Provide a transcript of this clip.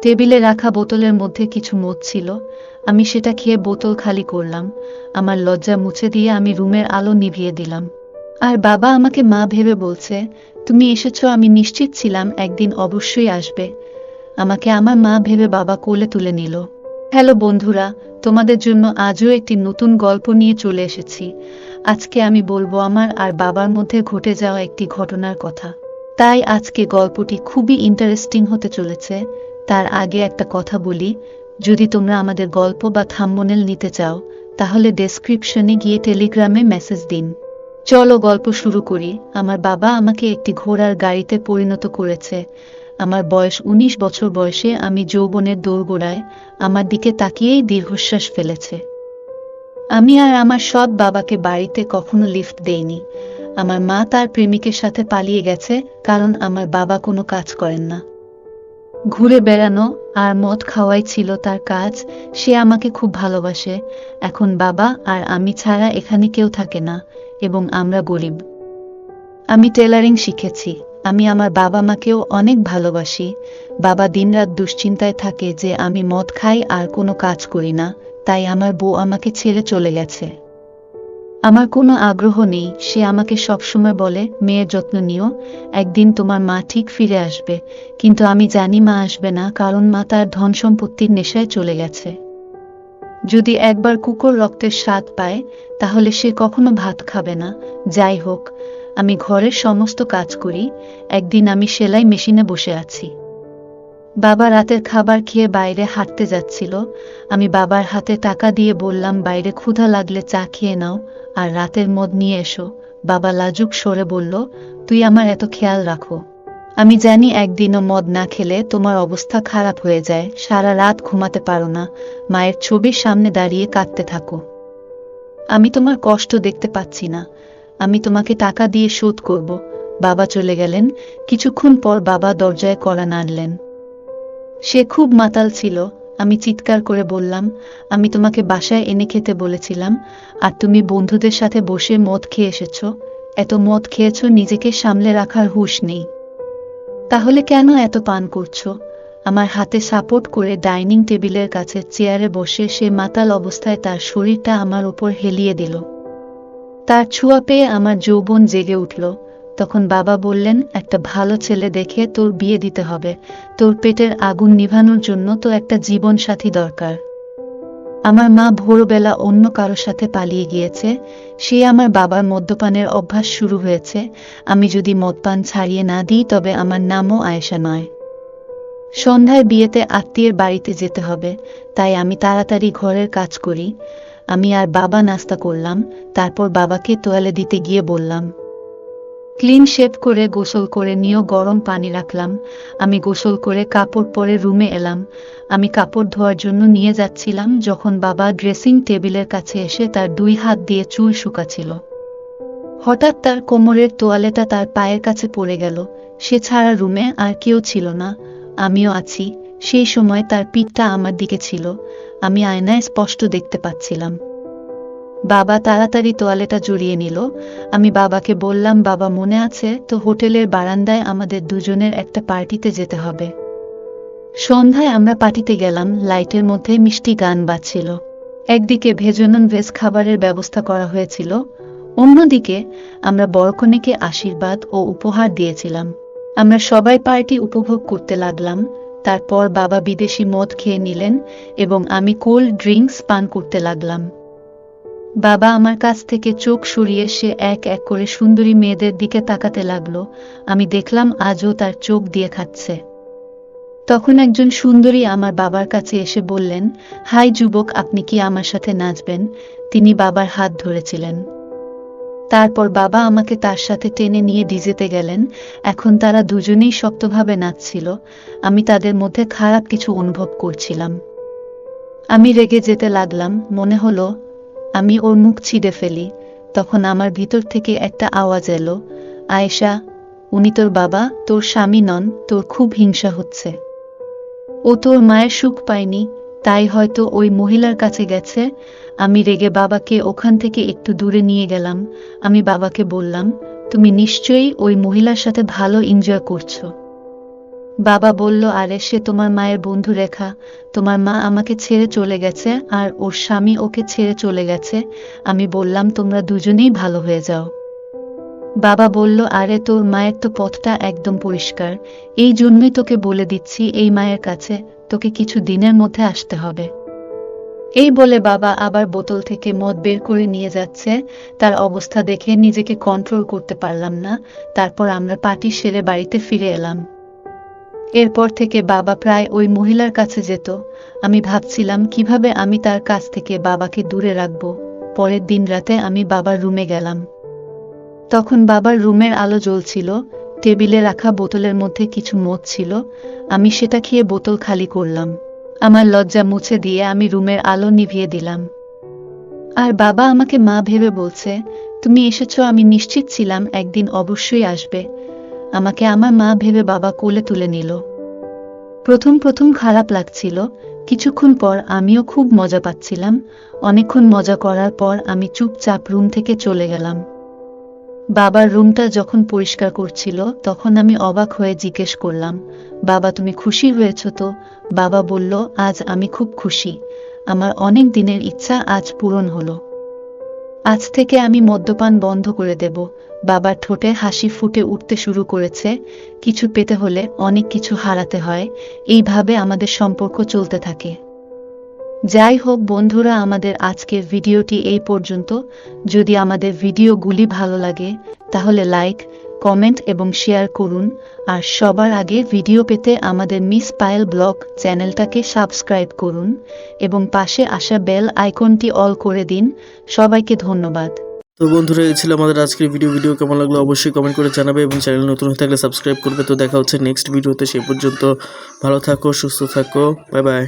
টেবিলে রাখা বোতলের মধ্যে কিছু মদ ছিল। আমি সেটা খেয়ে বোতল খালি করলাম। আমার লজ্জা মুছে দিয়ে আমি রুমের আলো নিভিয়ে দিলাম। আর বাবা আমাকে মা ভেবে বলছে, তুমি এসেছো, আমি নিশ্চিত ছিলাম একদিন অবশ্যই আসবে। আমাকে আমার মা ভেবে বাবা কোলে তুলে নিল। হ্যালো বন্ধুরা, তোমাদের জন্য আজও একটি নতুন গল্প নিয়ে চলে এসেছি। আজকে আমি বলবো আমার আর বাবার মধ্যে ঘটে যাওয়া একটি ঘটনার কথা। তাই আজকে গল্পটি খুবই ইন্টারেস্টিং হতে চলেছে। তার আগে একটা কথা বলি, যদি তোমরা আমাদের গল্প বা থাম্বনেল নিতে চাও তাহলে ডেসক্রিপশনে গিয়ে টেলিগ্রামে মেসেজ দিন। চলো গল্প শুরু করি। আমার বাবা আমাকে একটি ঘোড়ার গাড়িতে পরিণত করেছে। আমার বয়স ১৯ বছর বয়সে আমি যৌবনের দোরগোড়ায়, আমার দিকে তাকিয়েই দীর্ঘশ্বাস ফেলেছে। আমি আর আমার সৎ বাবাকে বাড়িতে কখনো লিফট দেইনি। আমার মা তার প্রেমিকের সাথে পালিয়ে গেছে, কারণ আমার বাবা কোনো কাজ করেন না। ঘুরে বেড়ানো আর মদ খাওয়াই ছিল তার কাজ। সে আমাকে খুব ভালোবাসে। এখন বাবা আর আমি ছাড়া এখানে কেউ থাকে না, এবং আমরা গরিব। আমি টেলারিং শিখেছি। আমি আমার বাবা মাকেও অনেক ভালোবাসি। বাবা দিনরাত দুশ্চিন্তায় থাকে যে আমি মদ খাই আর কোনো কাজ করি না, তাই আমার বউ আমাকে ছেড়ে চলে গেছে। আমার কোনো আগ্রহ নেই। সে আমাকে সবসময় বলে, মেয়ের যত্ন নিও, একদিন তোমার মা ঠিক ফিরে আসবে। কিন্তু আমি জানি মা আসবে না, কারণ মা তার ধন সম্পত্তির নেশায় চলে গেছে। যদি একবার কুকুর রক্তের স্বাদ পায় তাহলে সে কখনো ভাত খাবে না। যাই হোক, আমি ঘরের সমস্ত কাজ করি। একদিন আমি সেলাই মেশিনে বসে আছি। বাবা রাতের খাবার খেয়ে বাইরে হাঁটতে যাচ্ছিল। আমি বাবার হাতে টাকা দিয়ে বললাম, বাইরে ক্ষুধা লাগলে চা খেয়ে নাও, আর রাতের মদ নিয়ে এসো। বাবা লাজুক স্বরে বলল, তুই আমার এত খেয়াল রাখো? আমি জানি একদিনও মদ না খেলে তোমার অবস্থা খারাপ হয়ে যায়, সারা রাত ঘুমাতে পারো না, মায়ের ছবির সামনে দাঁড়িয়ে কাঁদতে থাকো। আমি তোমার কষ্ট দেখতে পাচ্ছি না। আমি তোমাকে টাকা দিয়ে শোধ করব। বাবা চলে গেলেন। কিছুক্ষণ পর বাবা দরজায় কড়া নাড়লেন। সে খুব মাতাল ছিল। আমি চিৎকার করে বললাম, আমি তোমাকে বাসায় এনে খেতে বলেছিলাম, আর তুমি বন্ধুদের সাথে বসে মদ খেয়ে এসেছ। এত মদ খেয়েছ নিজেকে সামলে রাখার হুঁশ নেই। তাহলে কেন এত পান করছো? আমার হাতে সাপোর্ট করে ডাইনিং টেবিলের কাছে চেয়ারে বসে সে মাতাল অবস্থায় তার শরীরটা আমার উপর হেলিয়ে দিল। তার ছোঁয়া পেয়ে আমার যৌবন জেগে উঠল। তখন বাবা বললেন, একটা ভালো ছেলে দেখে তোর বিয়ে দিতে হবে। তোর পেটের আগুন নিভানোর জন্য তো একটা জীবন সাথী দরকার। আমার মা ভোরবেলা অন্য কারোর সাথে পালিয়ে গিয়েছে। সে আমার বাবার মদ্যপানের অভ্যাস শুরু হয়েছে। আমি যদি মদপান ছাড়িয়ে না দিই তবে আমার নামও আয়েশা নয়। সন্ধ্যায় বিয়েতে আত্মীয়ের বাড়িতে যেতে হবে, তাই আমি তাড়াতাড়ি ঘরের কাজ করি। আমি আর বাবা নাস্তা করলাম। তারপর বাবাকে তোয়ালে দিতে গিয়ে বললাম, ক্লিন শেভ করে গোসল করে নিও, গরম পানি রাখলাম। আমি গোসল করে কাপড় পরে রুমে এলাম। আমি কাপড় ধোয়ার জন্য নিয়ে যাচ্ছিলাম যখন বাবা ড্রেসিং টেবিলের কাছে এসে তার 2 হাত দিয়ে চুল শুকাচ্ছিল। হঠাৎ তার কোমরের তোয়ালেটা তার পায়ের কাছে পড়ে গেল। সে ছাড়া রুমে আর কেউ ছিল না। আমিও আছি। সেই সময় তার পিঠটা আমার দিকে ছিল। আমি আয়নায় স্পষ্ট দেখতে পাচ্ছিলাম। বাবা তাড়াতাড়ি তোয়ালেটা জড়িয়ে নিল। আমি বাবাকে বললাম, বাবা মনে আছে তো, হোটেলের বারান্দায় আমাদের দুজনের একটা পার্টিতে যেতে হবে। সন্ধ্যায় আমরা পার্টিতে গেলাম। লাইটের মধ্যে মিষ্টি গান বাজছিল। একদিকে ভেজনন ভেজ খাবারের ব্যবস্থা করা হয়েছিল, অন্যদিকে আমরা বরকনেকে আশীর্বাদ ও উপহার দিয়েছিলাম। আমরা সবাই পার্টি উপভোগ করতে লাগলাম। তারপর বাবা বিদেশি মদ খেয়ে নিলেন এবং আমি কোল্ড ড্রিঙ্কস পান করতে লাগলাম। বাবা আমার কাছ থেকে চোখ সরিয়ে সে এক এক করে সুন্দরী মেয়েদের দিকে তাকাতে লাগলো। আমি দেখলাম আজও তার চোখ দিয়ে খাচ্ছে। তখন একজন সুন্দরী আমার বাবার কাছে এসে বললেন, হাই যুবক, আপনি কি আমার সাথে নাচবেন? তিনি বাবার হাত ধরেছিলেন। তারপর বাবা আমাকে তার সাথে টেনে নিয়ে ডিজেতে গেলেন। এখন তারা দুজনেই শক্তভাবে নাচছিল। আমি তাদের মধ্যে খারাপ কিছু অনুভব করছিলাম। আমি রেগে যেতে লাগলাম। মনে হলো আমি ওর মুখ ছিঁড়ে ফেলি। তখন আমার ভিতর থেকে একটা আওয়াজ এলো, আয়েশা, উনি তোর বাবা, তোর স্বামী নন। তোর খুব হিংসা হচ্ছে। ও তোর মায়ের সুখ পায়নি, তাই হয়তো ওই মহিলার কাছে গেছে। আমি রেগে বাবাকে ওখান থেকে একটু দূরে নিয়ে গেলাম। আমি বাবাকে বললাম, তুমি নিশ্চয়ই ওই মহিলার সাথে ভালো এনজয় করছো। বাবা বলল, আরে সে তোমার মায়ের বন্ধু রেখা। তোমার মা আমাকে ছেড়ে চলে গেছে আর ওর স্বামী ওকে ছেড়ে চলে গেছে। আমি বললাম, তোমরা দুজনেই ভালো হয়ে যাও। বাবা বলল, আরে তোর মায়ের তো পথটা একদম পরিষ্কার, এই জন্যই তোকে বলে দিচ্ছি এই মায়ের কাছে তোকে কিছু দিনের মধ্যে আসতে হবে। এই বলে বাবা আবার বোতল থেকে মদ বের করে নিয়ে যাচ্ছে। তার অবস্থা দেখে নিজেকে কন্ট্রোল করতে পারলাম না। তারপর আমরা পার্টি সেরে বাড়িতে ফিরে এলাম। এরপর থেকে বাবা প্রায় ওই মহিলার কাছে যেত। আমি ভাবছিলাম কিভাবে আমি তার কাছ থেকে বাবাকে দূরে রাখব। পরের দিন রাতে আমি বাবার রুমে গেলাম। তখন বাবার রুমের আলো জ্বলছিল, টেবিলে রাখা বোতলের মধ্যে কিছু মদ ছিল। আমি সেটা খেয়ে বোতল খালি করলাম। আমার লজ্জা মুছে দিয়ে আমি রুমের আলো নিভিয়ে দিলাম। আর বাবা আমাকে মা ভেবে বলছে, তুমি এসেছো, আমি নিশ্চিত ছিলাম একদিন অবশ্যই আসবে। আমাকে আমার মা ভেবে বাবা কোলে তুলে নিল। প্রথম প্রথম খারাপ লাগছিল, কিছুক্ষণ পর আমিও খুব মজা পাচ্ছিলাম। অনেকক্ষণ মজা করার পর আমি চুপচাপ রুম থেকে চলে গেলাম। বাবার রুমটা যখন পরিষ্কার করছিল তখন আমি অবাক হয়ে জিজ্ঞেস করলাম, বাবা তুমি খুশি হয়েছ তো? বাবা বলল, আজ আমি খুব খুশি, আমার অনেক দিনের ইচ্ছা আজ পূরণ হলো। আজ থেকে আমি মদ্যপান বন্ধ করে দেব। বাবার ঠোঁটে হাসি ফুটে উঠতে শুরু করেছে। কিছু পেতে হলে অনেক কিছু হারাতে হয়, এইভাবে আমাদের সম্পর্ক চলতে থাকে। যাই হোক বন্ধুরা, আমাদের আজকের ভিডিওটি এই পর্যন্ত। যদি আমাদের ভিডিওগুলি ভালো লাগে তাহলে লাইক, কমেন্ট এবং শেয়ার করুন। আর সবার আগে ভিডিও পেতে আমাদের মিস পায়েল ব্লগ চ্যানেলটাকে সাবস্ক্রাইব করুন এবং পাশে আসা বেল আইকনটি অল করে দিন। সবাইকে ধন্যবাদ। তো বন্ধুরা, এই ছিল আমাদের আজকের ভিডিও কেমন লাগলো অবশ্যই কমেন্ট করে জানাবে এবং চ্যানেল নতুন হয়ে থাকলে সাবস্ক্রাইব করবে। তো দেখা হচ্ছে নেক্সট ভিডিওতে, সেই পর্যন্ত ভালো থাকো, সুস্থ থাকো, বাই বাই।